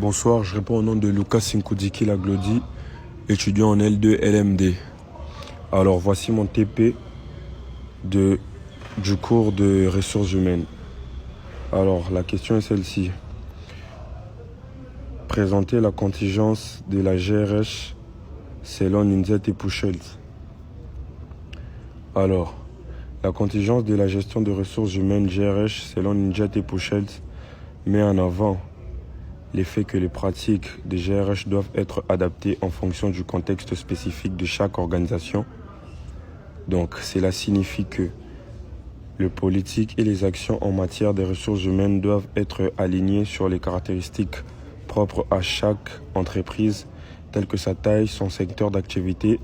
Bonsoir, je réponds au nom de Lucas Sinkudiki Laglodi, étudiant en L2 LMD. Alors voici mon TP du cours de ressources humaines. Alors la question est celle-ci. Présenter la contingence de la GRH selon Ninzet et Pouchelt. Alors, la contingence de la gestion de ressources humaines GRH selon Ninzet et Pouchelt met en avant l'effet que les pratiques des GRH doivent être adaptées en fonction du contexte spécifique de chaque organisation. Donc, cela signifie que le politique et les actions en matière des ressources humaines doivent être alignées sur les caractéristiques propres à chaque entreprise, telles que sa taille, son secteur d'activité,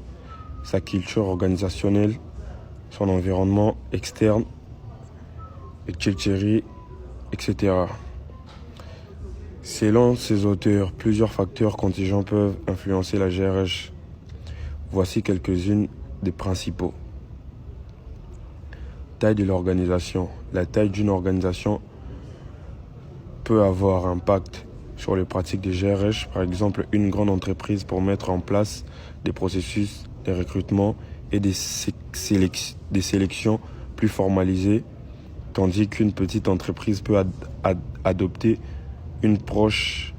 sa culture organisationnelle, son environnement externe, etc. Selon ces auteurs, plusieurs facteurs contingents peuvent influencer la GRH. Voici quelques-unes des principaux. Taille de l'organisation. La taille d'une organisation peut avoir un impact sur les pratiques des GRH. Par exemple, une grande entreprise pour mettre en place des processus de recrutement et des sélections plus formalisées, tandis qu'une petite entreprise peut adopter une approche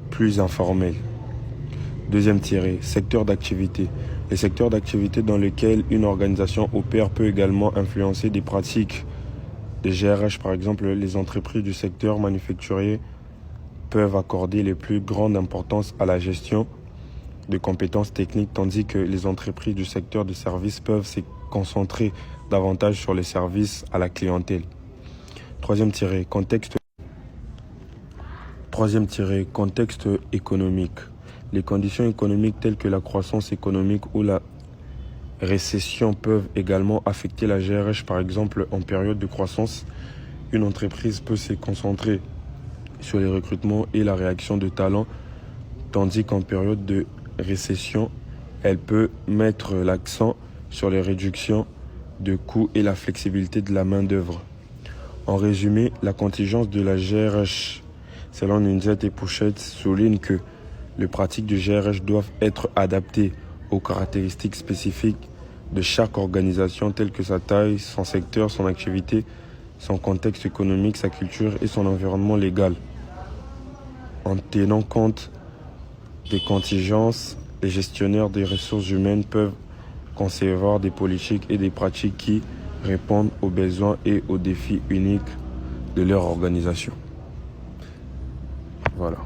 plus informelle. Deuxième tiré, secteur d'activité. Les secteurs d'activité dans lesquels une organisation opère peut également influencer des pratiques des GRH. Par exemple, les entreprises du secteur manufacturier peuvent accorder les plus grandes importances à la gestion de compétences techniques, tandis que les entreprises du secteur des services peuvent se concentrer davantage sur les services à la clientèle. Troisième tiré, contexte économique. Les conditions économiques telles que la croissance économique ou la récession peuvent également affecter la GRH. Par exemple, en période de croissance, une entreprise peut se concentrer sur les recrutements et la réaction de talents, tandis qu'en période de récession, elle peut mettre l'accent sur les réductions de coûts et la flexibilité de la main-d'œuvre. En résumé, la contingence de la GRH, selon Ninzet et Pouchelt, souligne que les pratiques du GRH doivent être adaptées aux caractéristiques spécifiques de chaque organisation, telles que sa taille, son secteur, son activité, son contexte économique, sa culture et son environnement légal. En tenant compte des contingences, les gestionnaires des ressources humaines peuvent concevoir des politiques et des pratiques qui répondent aux besoins et aux défis uniques de leur organisation. Voilà.